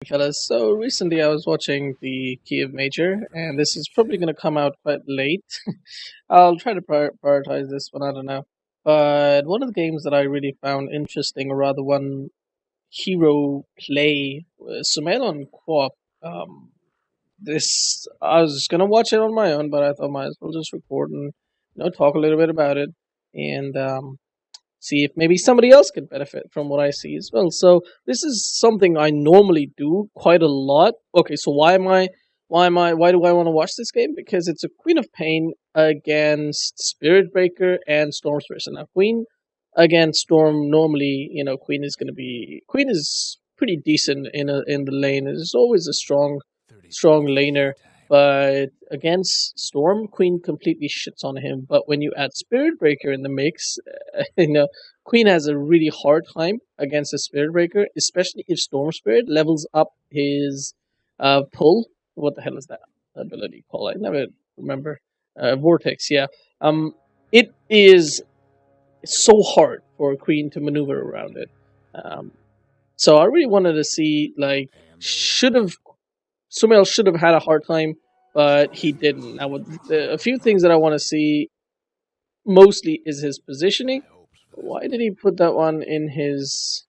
Fellas. So recently I was watching the Kiev Major, and this is probably going to come out quite late. I'll try to prioritize this one, I don't know. But one of the games that I really found interesting, or rather one hero play, was Sumail on QOP. This I was going to watch it on my own, but I thought might as well just record and talk a little bit about it. And see if maybe somebody else could benefit from what I see as well. So this is something I normally do quite a lot. Okay, so why do I want to watch this game? Because it's a Queen of Pain against Spirit Breaker and Storm Spirit. So now Queen against Storm, normally, Queen is pretty decent in the lane. It's always a strong laner. But against Storm, Queen completely shits on him. But when you add Spirit Breaker in the mix, Queen has a really hard time against a Spirit Breaker, especially if Storm Spirit levels up his pull. What the hell is that ability called? I never remember. Vortex, yeah. It is so hard for Queen to maneuver around it. Um, so I really wanted to see, like, Sumail should have had a hard time, but he didn't. Now, a few things that I want to see mostly is his positioning. Why did he put that one in his?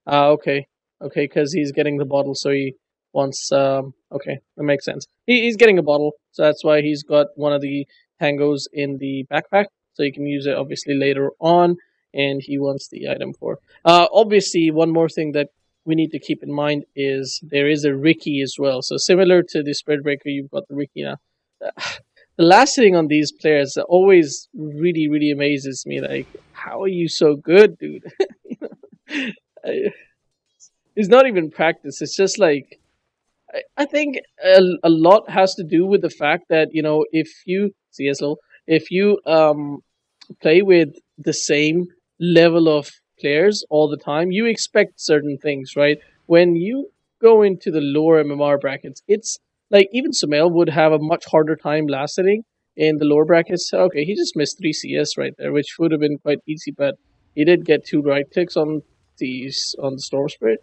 Okay, because he's getting the bottle, so he wants. Okay, that makes sense. He's getting a bottle, so that's why he's got one of the tangos in the backpack, so he can use it obviously later on. And he wants the item for. Obviously, one more thing that we need to keep in mind is there is a Ricky as well. So similar to the Spread Breaker, you've got the Ricky now. The last thing on these players always really, really amazes me. Like, how are you so good, dude? I- it's not even practice. It's just like I think a lot has to do with the fact that if you CSL, if you play with the same level of players all the time, you expect certain things, right? When you go into the lower MMR brackets, it's like even Sumail would have a much harder time lasting in the lower brackets. Okay, he just missed 3 CS right there, which would have been quite easy, but he did get 2 right clicks on the Storm Spirit.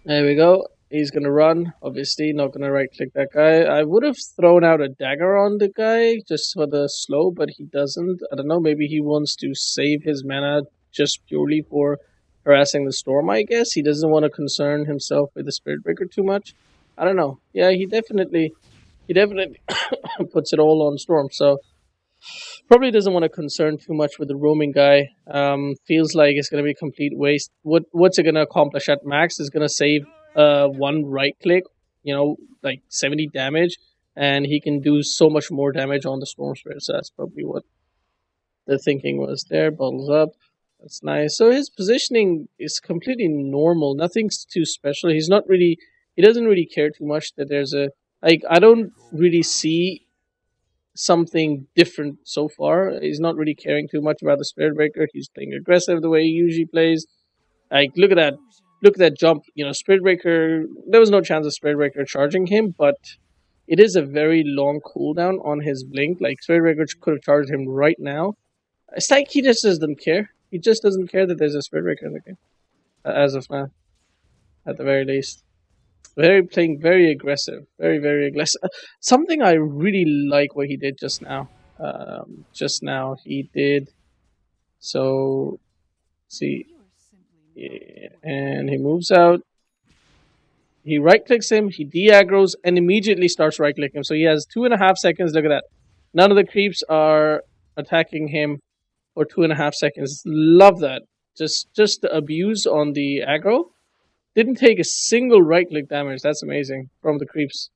There we go. He's gonna run. Obviously, not gonna right click that guy. I would have thrown out a dagger on the guy just for the slow, but he doesn't. I don't know. Maybe he wants to save his mana just purely for harassing the storm. I guess he doesn't want to concern himself with the spirit breaker too much. I don't know. Yeah, he definitely puts it all on storm. So probably doesn't want to concern too much with the roaming guy. Feels like it's going to be a complete waste. What's it going to accomplish at max is going to save one right click, like 70 damage, and he can do so much more damage on the storm spirit. So that's probably what the thinking was there. Bottles up. That's nice. So his positioning is completely normal. Nothing's too special. He doesn't really care too much that there's a like. I don't really see something different so far. He's not really caring too much about the Spirit Breaker. He's playing aggressive the way he usually plays. Like, look at that jump. Spirit Breaker. There was no chance of Spirit Breaker charging him, but it is a very long cooldown on his blink. Like, Spirit Breaker could have charged him right now. It's like he just doesn't care. He just doesn't care that there's a Spirit Breaker in the game, as of now, at the very least. Playing very aggressive, very aggressive. Something I really like what he did just now. Just now he did. So see, yeah, and he moves out. He right clicks him. He de-aggros and immediately starts right clicking him. So he has 2.5 seconds. Look at that. None of the creeps are attacking him for 2.5 seconds. Love that. Just the abuse on the aggro. Didn't take a single right click damage. That's amazing from the creeps.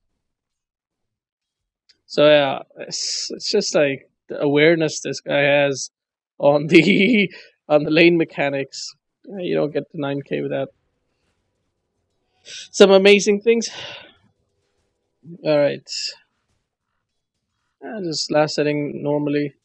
So yeah, it's just like the awareness this guy has on the on the lane mechanics. You don't get to 9K without some amazing things. All right, just last setting normally.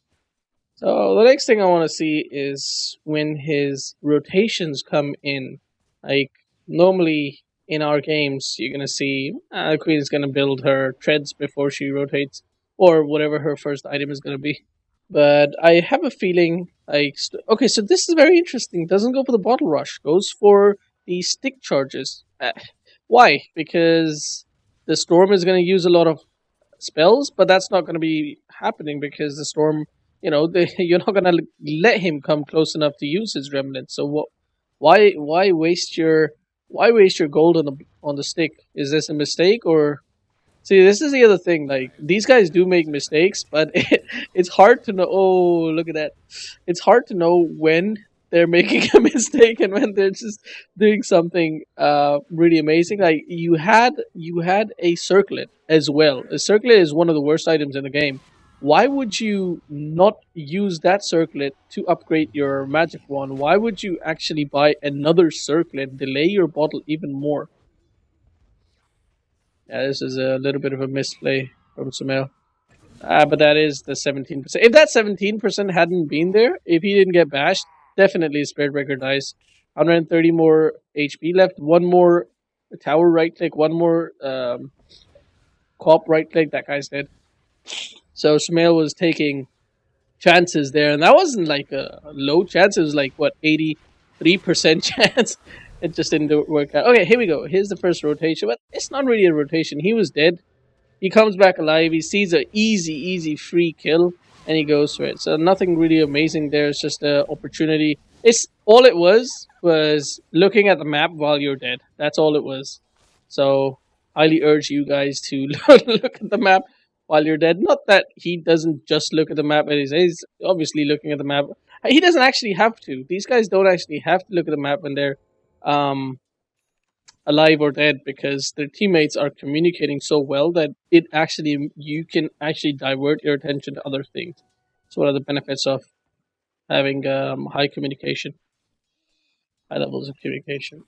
So the next thing I want to see is when his rotations come in. Like normally in our games, you're gonna see the queen is gonna build her treads before she rotates, or whatever her first item is gonna be. But I have a feeling like okay, so this is very interesting. Doesn't go for the bottle rush, goes for the stick charges. Uh, why? Because the storm is going to use a lot of spells, but that's not going to be happening because the storm, you're not going to let him come close enough to use his remnant. So what? Why waste your gold on the stick? Is this a mistake or? See, this is the other thing. Like these guys do make mistakes, but it's hard to know. Oh, look at that! It's hard to know when they're making a mistake and when they're just doing something really amazing. Like you had a circlet as well. A circlet is one of the worst items in the game. Why would you not use that circlet to upgrade your magic wand? Why would you actually buy another circlet, delay your bottle even more? Yeah, this is a little bit of a misplay from Sumail. But that is the 17%. If that 17% hadn't been there, if he didn't get bashed, definitely Spirit Breaker dies. 130 more HP left, one more tower right click, one more QOP right click, that guy's dead. So Sumail was taking chances there, and that wasn't like a low chance, it was like, what, 83% chance? It just didn't work out. Okay, here we go. Here's the first rotation, but it's not really a rotation. He was dead. He comes back alive. He sees an easy free kill, and he goes for it. So nothing really amazing there. It's just an opportunity. It's all it was looking at the map while you're dead. That's all it was. So highly urge you guys to look at the map while you're dead. Not that he doesn't just look at the map. He's obviously looking at the map. He doesn't actually have to. These guys don't actually have to look at the map when they're alive or dead because their teammates are communicating so well that you can actually divert your attention to other things. It's one of the benefits of having high levels of communication.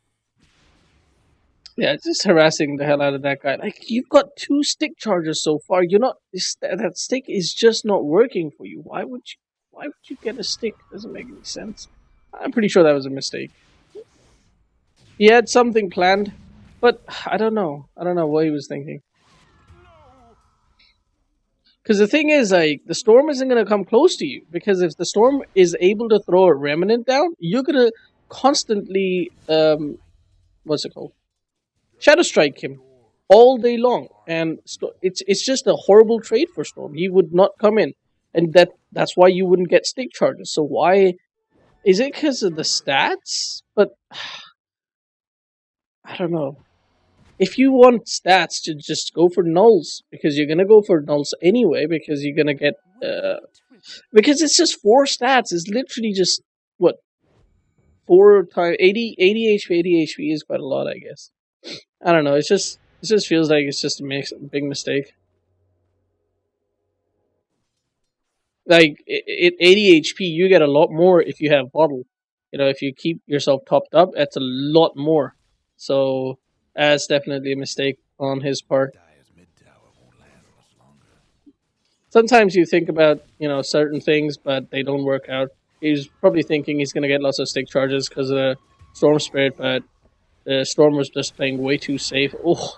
Yeah, it's just harassing the hell out of that guy. Like you've got 2 stick charges so far. You're not that stick is just not working for you. Why would you? Why would you get a stick? Doesn't make any sense. I'm pretty sure that was a mistake. He had something planned, but I don't know. I don't know what he was thinking. Because the thing is, like, the storm isn't going to come close to you. Because if the storm is able to throw a remnant down, you're going to constantly, what's it called? Shadow Strike him all day long. And it's just a horrible trade for Storm. He would not come in. And that's why you wouldn't get stick charges. So why? Is it because of the stats? But I don't know. If you want stats, to just go for nulls because you're gonna go for nulls anyway because you're gonna get because it's just 4 stats. It's literally just what 4 times 80 HP. 80 HP is quite a lot, I guess. I don't know. It just feels like it's just a big mistake. Like at 80 HP, you get a lot more if you have bottle. If you keep yourself topped up, that's a lot more. So that's definitely a mistake on his part. Sometimes you think about, certain things, but they don't work out. He's probably thinking he's going to get lots of stick charges because of the Storm Spirit, but the Storm was just playing way too safe. Oh.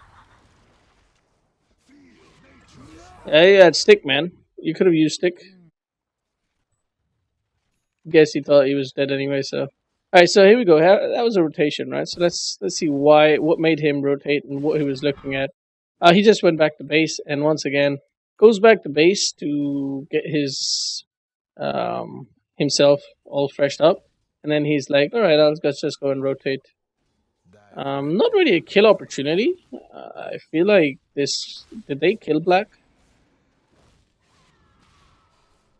Yeah, you had stick, man. You could have used stick. Guess he thought he was dead anyway, so. Alright, so here we go. That was a rotation, right? So let's see what made him rotate and what he was looking at. He just went back to base, and once again goes back to base to get his himself all freshed up, and then he's like, "All right, let's just go and rotate." Not really a kill opportunity. I feel like this. Did they kill Black?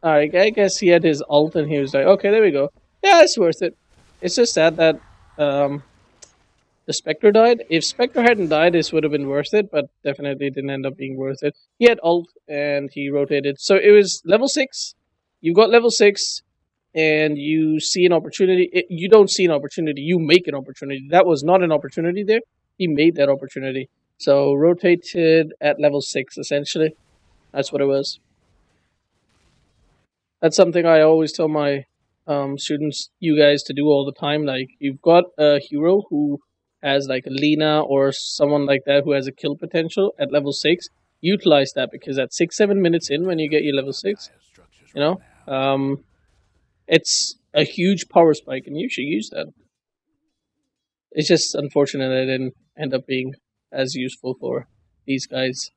Alright, I guess he had his ult, and he was like, "Okay, there we go. Yeah, it's worth it." It's just sad that the Spectre died. If Spectre hadn't died, this would have been worth it, but definitely didn't end up being worth it. He had ult, and he rotated. So it was level 6. You got level 6, and you see an opportunity. You don't see an opportunity. You make an opportunity. That was not an opportunity there. He made that opportunity. So rotated at level 6, essentially. That's what it was. That's something I always tell my students, you guys, to do all the time. Like, you've got a hero who has like a Lina or someone like that who has a kill potential at level 6, utilize that because at 6-7 minutes in, when you get your level 6, it's a huge power spike, and you should use that. It's just unfortunate that it didn't end up being as useful for these guys.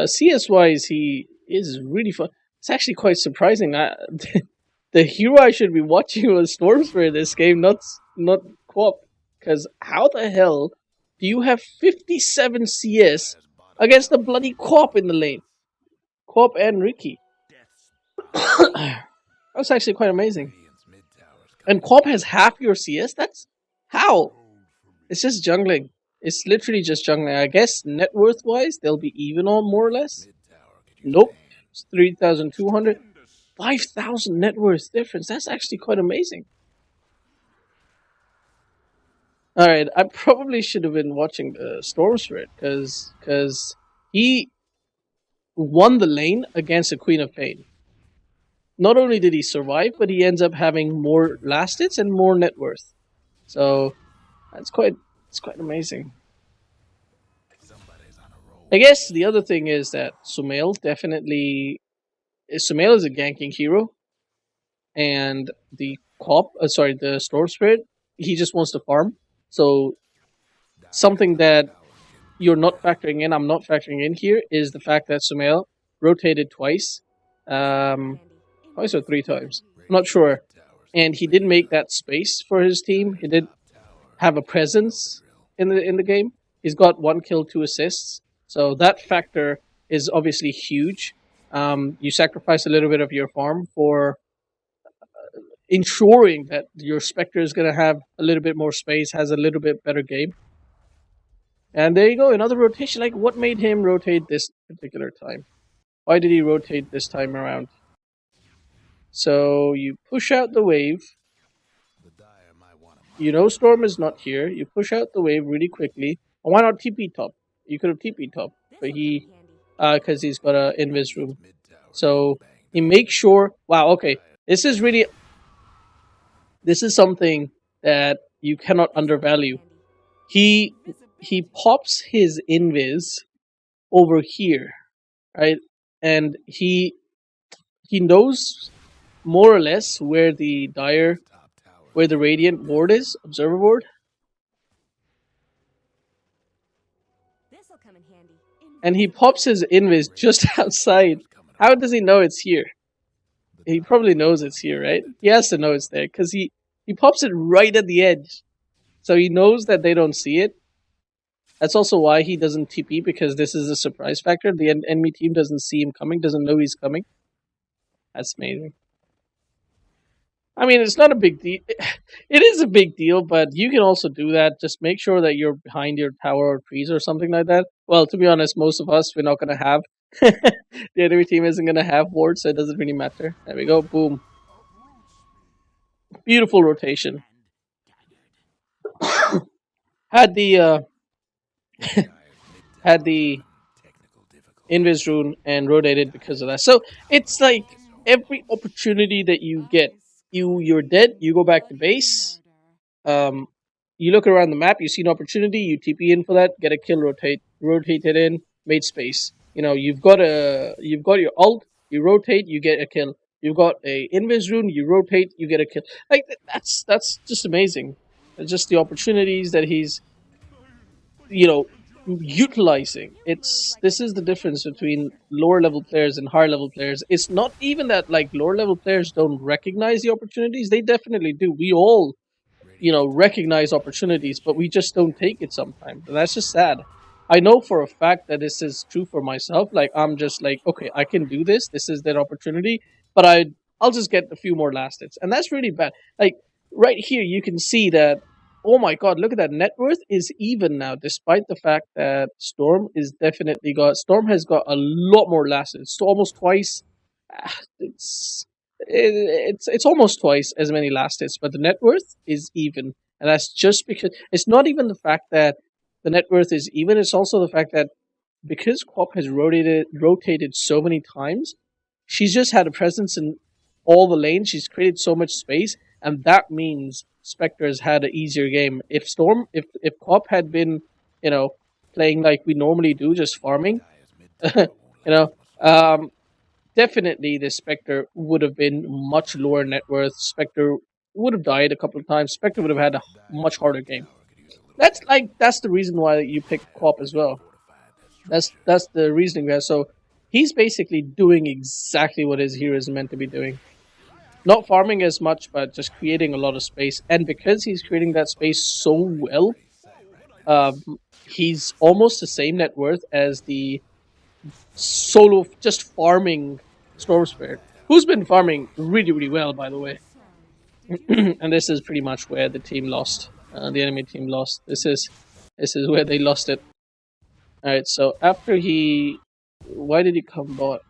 CS wise, he is really fun. It's actually quite surprising. The hero I should be watching was Stormspray in this game, not QOP. Because how the hell do you have 57 CS against the bloody QOP in the lane? QOP and Ricky. That's actually quite amazing. And QOP has half your CS? That's how? It's just jungling. It's literally just jungling. I guess net worth wise, they'll be even on more or less. Nope. It's 3,200. 5,000 net worth difference. That's actually quite amazing. Alright, I probably should have been watching the Storm Spirit because he won the lane against a Queen of Pain. Not only did he survive, but he ends up having more last hits and more net worth. So it's quite amazing. I guess the other thing is that Sumail is a ganking hero, and the the Storm Spirit, he just wants to farm. So something that you're not factoring in, I'm not factoring in here, is the fact that Sumail rotated twice, twice or three times. I'm not sure, and he did make that space for his team. He did have a presence in the game. He's got 1 kill, 2 assists, so that factor is obviously huge. You sacrifice a little bit of your farm for ensuring that your Spectre is going to have a little bit more space, has a little bit better game. And there you go, another rotation. Like, what made him rotate this particular time? Why did he rotate this time around? So you push out the wave. You know Storm is not here. You push out the wave really quickly. And why not TP top? You could have TP top, but he, because he's got a invis room. So he makes sure. Wow. Okay, this is something that you cannot undervalue. He pops his invis over here, right? And he knows more or less where the Radiant ward is, observer ward. And he pops his invis just outside. How does he know it's here? He probably knows it's here, right? He has to know it's there because he pops it right at the edge. So he knows that they don't see it. That's also why he doesn't TP, because this is a surprise factor. The enemy team doesn't see him coming, doesn't know he's coming. That's amazing. I mean, it's not a big deal. It is a big deal, but you can also do that. Just make sure that you're behind your tower or trees or something like that. Well, to be honest, most of us, we're not going to have. The enemy team isn't going to have wards, so it doesn't really matter. There we go. Boom. Beautiful rotation. Had the invis rune and rotated because of that. So it's like every opportunity that you get, you're dead. You go back to base. You look around the map. You see an opportunity. You TP in for that. Get a kill. Rotate it in. Made space. You know, you've got your ult. You rotate. You get a kill. You've got a invis rune. You rotate. You get a kill. Like that's just amazing. It's just the opportunities that he's, utilizing. This is the difference between lower level players and higher level players. It's not even that like lower level players don't recognize the opportunities. They definitely do. We all, recognize opportunities, but we just don't take it sometimes. And that's just sad. I know for a fact that this is true for myself. Like, I'm just like, okay, I can do this. This is that opportunity, but I'll just get a few more last hits. And that's really bad. Like, right here, you can see that, oh my god, look at that. Net worth is even now, despite the fact that Storm has got a lot more last hits. It's almost twice. It's almost twice as many last hits, but the net worth is even. And that's just because it's not even the fact that the net worth is even, it's also the fact that because QOP has rotated so many times, she's just had a presence in all the lanes. She's created so much space, and that means Spectre has had an easier game. If QOP had been, playing like we normally do, just farming, definitely the Spectre would have been much lower net worth. Spectre would have died a couple of times. Spectre would have had a much harder game. That's the reason why you pick QOP as well. That's the reasoning there. So he's basically doing exactly what his hero is meant to be doing. Not farming as much, but just creating a lot of space. And because he's creating that space so well, um, he's almost the same net worth as the solo just farming Storm Spirit, who's been farming really, really well, by the way. And this is pretty much where the team lost. The enemy team lost. This is where they lost it. All right. So after why did he come bot?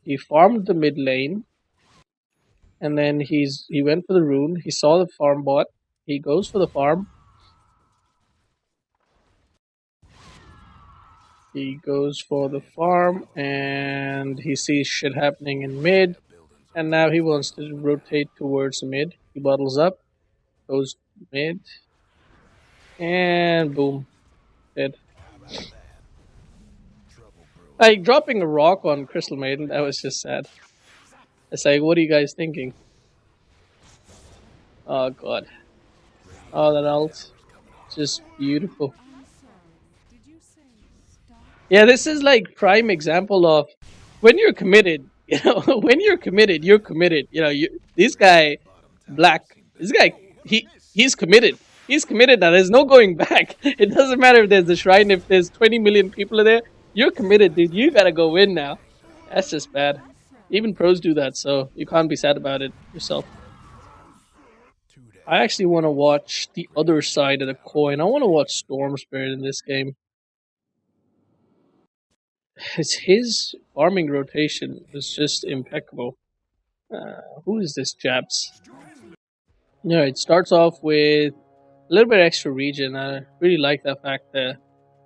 He farmed the mid lane, and then he went for the rune. He saw the farm bot. He goes for the farm. He goes for the farm, and he sees shit happening in mid. And now he wants to rotate towards mid. He bottles up, goes mid, and boom, dead. Like dropping a rock on Crystal Maiden, that was just sad. It's like, what are you guys thinking? Oh god. Oh, that ult. Just beautiful. Yeah, this is like prime example of when you're committed, when you're committed, you're committed. This guy, Black, this guy, he's committed. He's committed now. There's no going back. It doesn't matter if there's a shrine, if there's 20 million people there. You're committed, dude. You gotta go win now. That's just bad. Even pros do that, so you can't be sad about it yourself. I actually want to watch the other side of the coin. I want to watch Storm Spirit in this game. His farming rotation is just impeccable. Who is this Jabz? Yeah, it starts off with a little bit extra regen. I really like that fact that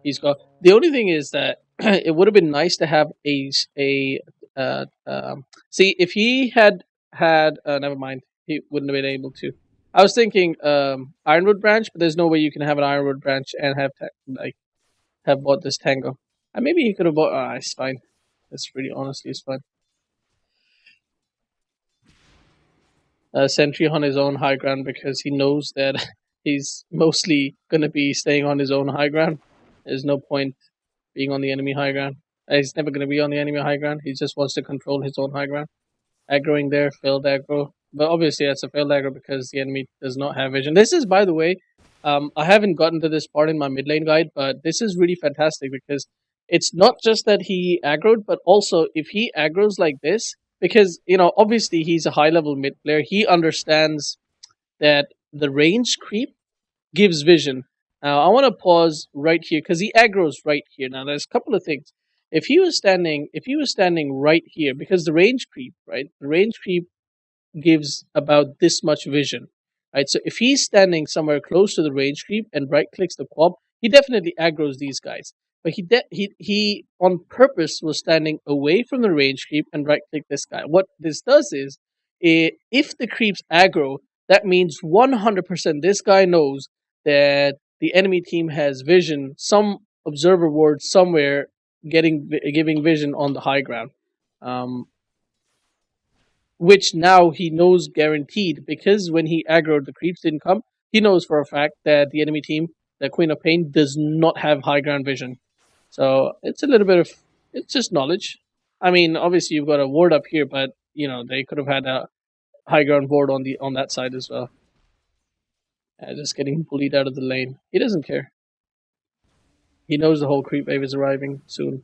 he's got. The only thing is that it would have been nice to have see if he had never mind, he wouldn't have been able to. I was thinking Ironwood branch, but there's no way you can have an Ironwood branch and have bought this Tango. Maybe he could have bought. It's fine. It's really honestly, it's fine. Sentry on his own high ground because he knows that he's mostly going to be staying on his own high ground. There's no point being on the enemy high ground. He's never going to be on the enemy high ground. He just wants to control his own high ground. Aggroing there, failed aggro. But obviously that's a failed aggro because the enemy does not have vision. This is, by the way, I haven't gotten to this part in my mid lane guide, but this is really fantastic because it's not just that he aggroed, but also if he aggros like this, because obviously he's a high level mid player, he understands that the range creep gives vision. Now I want to pause right here because he aggroes right here. Now there's a couple of things. If he was standing right here, because the range creep, right? The range creep gives about this much vision, right? So if he's standing somewhere close to the range creep and right clicks the QOP, he definitely aggroes these guys. But he on purpose was standing away from the range creep and right click this guy. What this does is, if the creeps aggro, that means 100% this guy knows that the enemy team has vision, some observer ward somewhere giving vision on the high ground. Which now he knows guaranteed because when he aggroed the creeps didn't come, he knows for a fact that the enemy team, the Queen of Pain, does not have high ground vision. So it's a little bit of, it's just knowledge. I mean, obviously you've got a ward up here, but they could have had a high ground ward on that side as well. Just getting bullied out of the lane. He doesn't care. He knows the whole creep wave is arriving soon.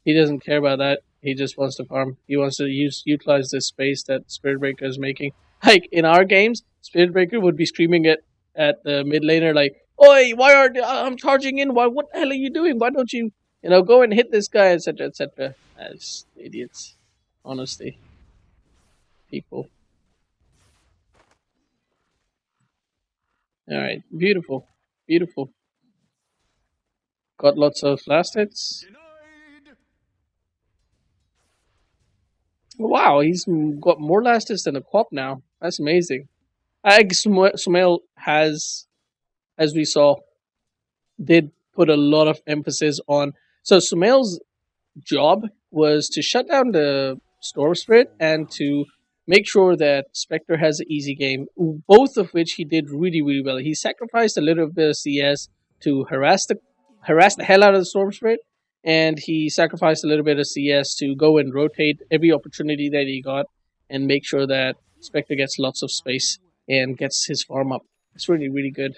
He doesn't care about that. He just wants to farm. He wants to utilize this space that Spirit Breaker is making. Like in our games, Spirit Breaker would be screaming at the mid laner like, "Oi, why are I'm charging in? Why? What the hell are you doing? Why don't you go and hit this guy, etc., etc." As idiots, honestly, people. All right, beautiful, beautiful. Got lots of last hits. Wow, he's got more last hits than a QOP now. That's amazing. I guess Sumail has, as we saw, did put a lot of emphasis on. So Sumail's job was to shut down the Storm Spirit and to make sure that Spectre has an easy game, both of which he did really, really well. He sacrificed a little bit of CS to harass the hell out of the Storm Spirit, and he sacrificed a little bit of CS to go and rotate every opportunity that he got and make sure that Spectre gets lots of space and gets his farm up. It's really, really good.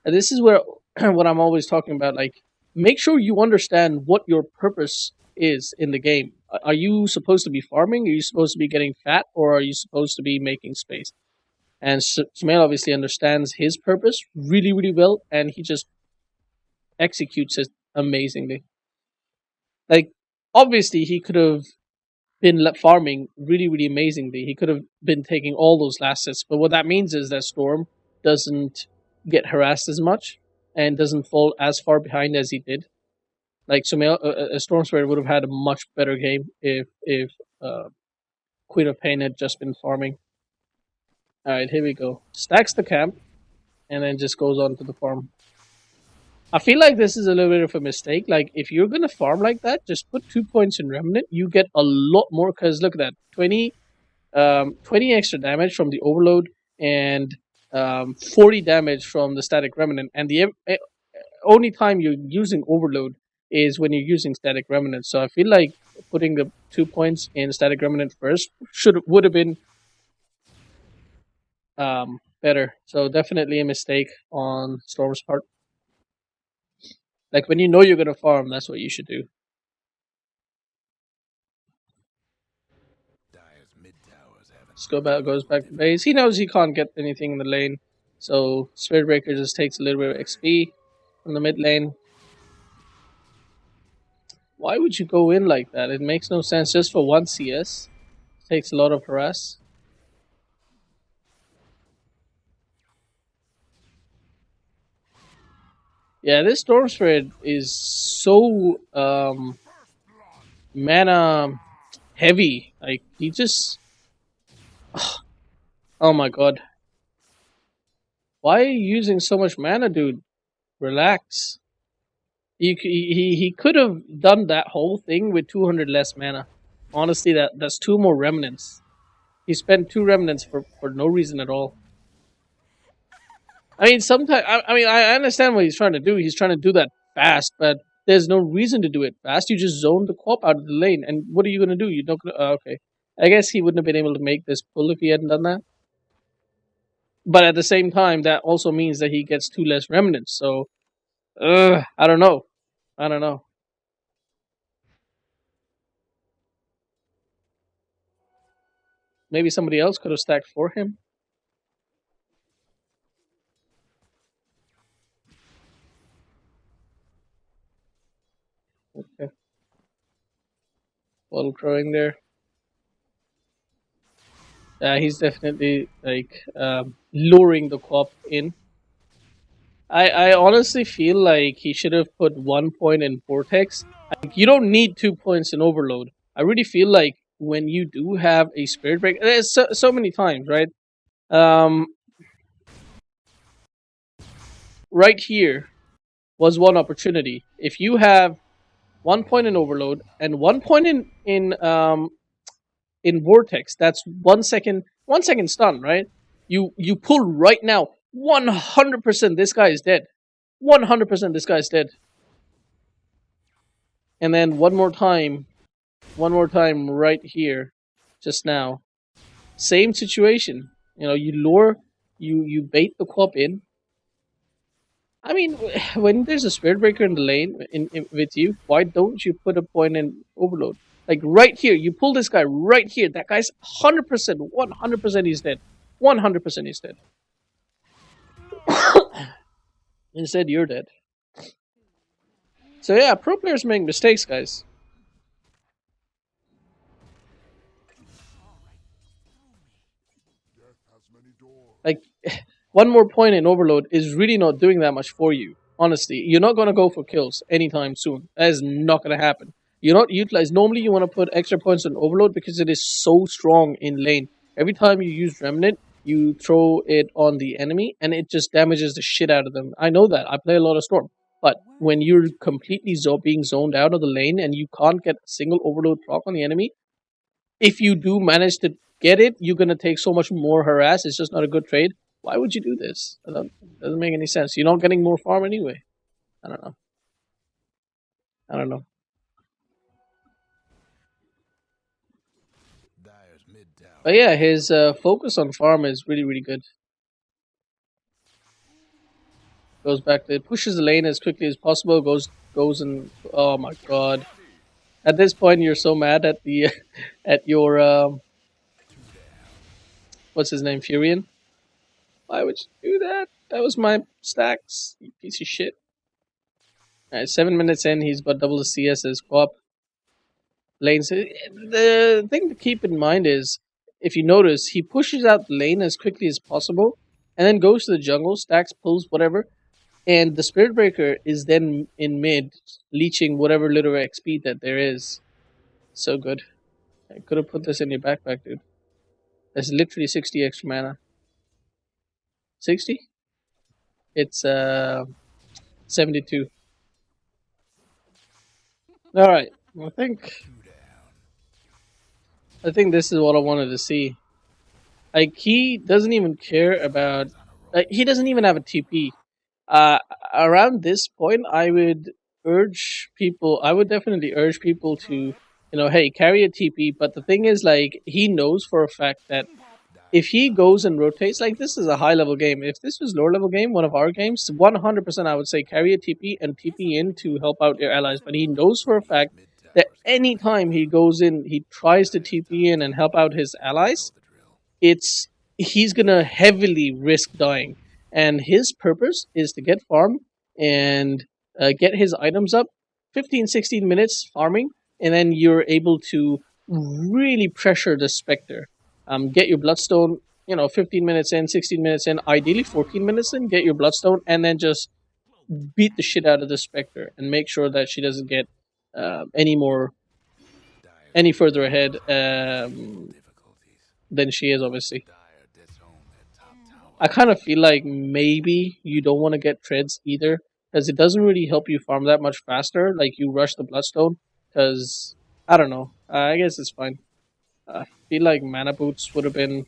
And this is where what I'm always talking about, like, make sure you understand what your purpose is in the game. Are you supposed to be farming? Are you supposed to be getting fat? Or are you supposed to be making space? And Sumail obviously understands his purpose really, really well, and he just executes it amazingly. Like, obviously, he could have been farming really, really amazingly. He could have been taking all those last sets, but what that means is that Storm doesn't get harassed as much and doesn't fall as far behind as he did. Like Sumail, Storm Spirit would have had a much better game if Queen of Pain had just been farming. All right, here we go. Stacks the camp, and then just goes on to the farm. I feel like this is a little bit of a mistake. Like, if you're gonna farm like that, just put 2 points in Remnant. You get a lot more. Cause look at that, 20 extra damage from the Overload and 40 damage from the Static Remnant. And the only time you're using Overload is when you're using Static Remnant. So I feel like putting the 2 points in Static Remnant first would have been better. So definitely a mistake on Storm's part. Like, when you know you're gonna farm, that's what you should do. Goes back to base. He knows he can't get anything in the lane, so Spirit Breaker just takes a little bit of XP from the mid lane. Why would you go in like that? It makes no sense. Just for 1 CS. It takes a lot of harass. Yeah, this Storm Spirit is so mana heavy. Like, he just... Oh my god. Why are you using so much mana, dude? Relax. He could have done that whole thing with 200 less mana. Honestly, that's 2 more remnants. He spent 2 remnants for no reason at all. I mean, sometimes I understand what he's trying to do. He's trying to do that fast, but there's no reason to do it fast. You just zone the QOP out of the lane, and what are you gonna do? You're not gonna. Okay, I guess he wouldn't have been able to make this pull if he hadn't done that. But at the same time, that also means that he gets 2 less remnants. So, I don't know. I don't know. Maybe somebody else could have stacked for him. Okay. Bottle throwing there. He's definitely like luring the QOP in. I honestly feel like he should have put 1 point in Vortex. Like, you don't need 2 points in Overload. I really feel like when you do have a Spirit Break, there's so many times, right? Right here was one opportunity. If you have 1 point in Overload and 1 point in Vortex, that's 1 second stun, right? You pull right now. 100% this guy is dead. 100% this guy is dead. And then one more time right here, just now. Same situation. You know, you lure, you bait the QOP in. I mean, when there's a Spirit Breaker in the lane with you, why don't you put a point in Overload? Like, right here, you pull this guy right here. That guy's 100%, 100% he's dead. 100% he's dead. Instead, you're dead. So yeah, pro players make mistakes, guys. Like, 1 more point in Overload is really not doing that much for you. Honestly, you're not going to go for kills anytime soon. That is not going to happen. You're not utilized. Normally, you want to put extra points on Overload because it is so strong in lane. Every time you use Remnant, you throw it on the enemy, and it just damages the shit out of them. I know that. I play a lot of Storm. But when you're completely being zoned out of the lane and you can't get a single Overload proc on the enemy, if you do manage to get it, you're gonna take so much more harass. It's just not a good trade. Why would you do this? It doesn't make any sense. You're not getting more farm anyway. I don't know. I don't know. But yeah, his focus on farm is really, really good. Goes back to pushes the lane as quickly as possible. Goes and oh my god! At this point, you're so mad at the at your what's his name, Furion. Why would you do that? That was my stacks, you piece of shit. Alright, 7 minutes in, he's got double the CS as QOP. Lanes. The thing to keep in mind is, if you notice, he pushes out the lane as quickly as possible, and then goes to the jungle, stacks, pulls, whatever, and the Spirit Breaker is then in mid, leeching whatever little XP that there is. So good. I could have put this in your backpack, dude. There's literally 60 extra mana. 60? It's 72. Alright. I think this is what I wanted to see. Like, he doesn't even care about he doesn't even have a TP. Around this point I would definitely urge people to, hey, carry a TP, but the thing is, like, he knows for a fact that if he goes and rotates, like, this is a high level game. If this was lower level game, one of our games, 100% I would say carry a TP and TP in to help out your allies. But he knows for a fact that anytime he goes in, he tries to TP in and help out his allies, he's gonna heavily risk dying. And his purpose is to get farm and get his items up, 15, 16 minutes farming, and then you're able to really pressure the Spectre. Get your Bloodstone, 15 minutes in, 16 minutes in, ideally 14 minutes in, get your Bloodstone, and then just beat the shit out of the Spectre and make sure that she doesn't get any further ahead than she is, obviously. I kind of feel like maybe you don't want to get treads either, because it doesn't really help you farm that much faster. Like, you rush the Bloodstone, because, I don't know. I guess it's fine. I feel like Mana Boots would have been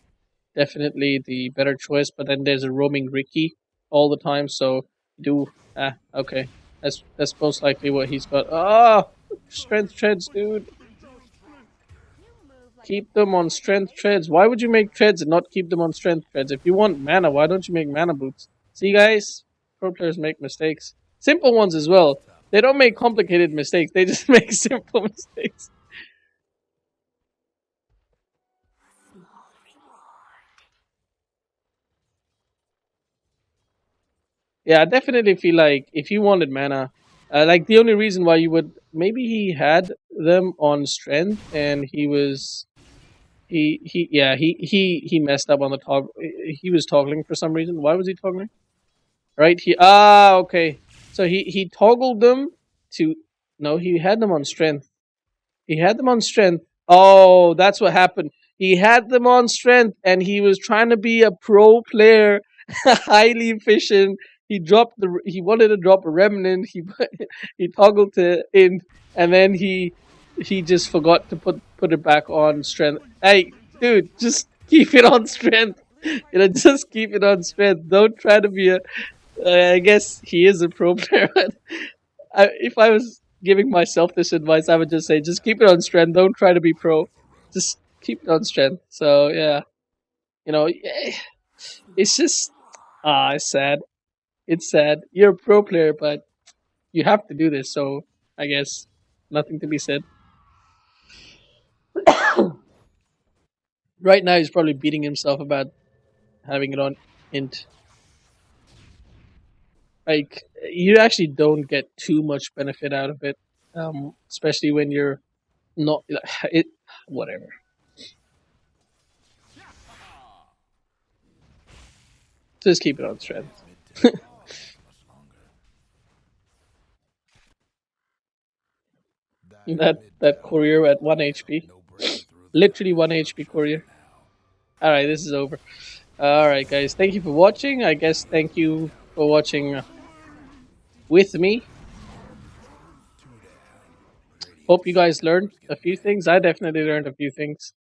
definitely the better choice, but then there's a roaming Ricky all the time, so okay. That's most likely what he's got. Oh, strength treads, dude. Keep them on strength treads. Why would you make treads and not keep them on strength treads? If you want mana, why don't you make mana boots? See, guys, pro players make mistakes. Simple ones as well. They don't make complicated mistakes. They just make simple mistakes. Yeah, I definitely feel like if you wanted mana, like, the only reason why you would, maybe he had them on strength and he messed up on the toggle. He was toggling for some reason. Why was he toggling? Right? Okay. So he toggled them to, no, he had them on strength. He had them on strength. Oh, that's what happened. He had them on strength and he was trying to be a pro player, highly efficient. He wanted to drop a remnant. He toggled to in, and then he just forgot to put it back on strength. Hey, dude, just keep it on strength. Just keep it on strength. Don't try to be a. I guess he is a pro player. If I was giving myself this advice, I would just say, just keep it on strength. Don't try to be pro. Just keep it on strength. So yeah, it's just it's sad. It's sad. You're a pro player, but you have to do this. So I guess nothing to be said. Right now, he's probably beating himself about having it on int. Like, you actually don't get too much benefit out of it, especially when you're not it. Whatever. Just keep it on strength. that courier at 1 HP. Literally 1 HP courier. Alright, this is over. Alright, guys. Thank you for watching. I guess thank you for watching with me. Hope you guys learned a few things. I definitely learned a few things.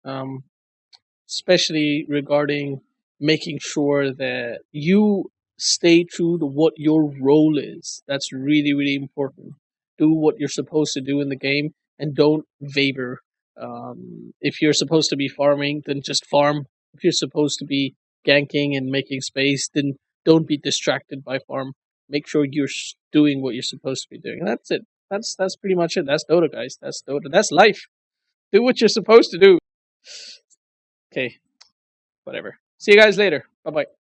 especially regarding making sure that you stay true to what your role is. That's really, really important. Do what you're supposed to do in the game and don't waver. If you're supposed to be farming, then just farm. If you're supposed to be ganking and making space, then don't be distracted by farm. Make sure you're doing what you're supposed to be doing. And that's it. That's pretty much it. That's Dota, guys. That's Dota. That's life. Do what you're supposed to do. Okay, whatever. See you guys later. Bye bye.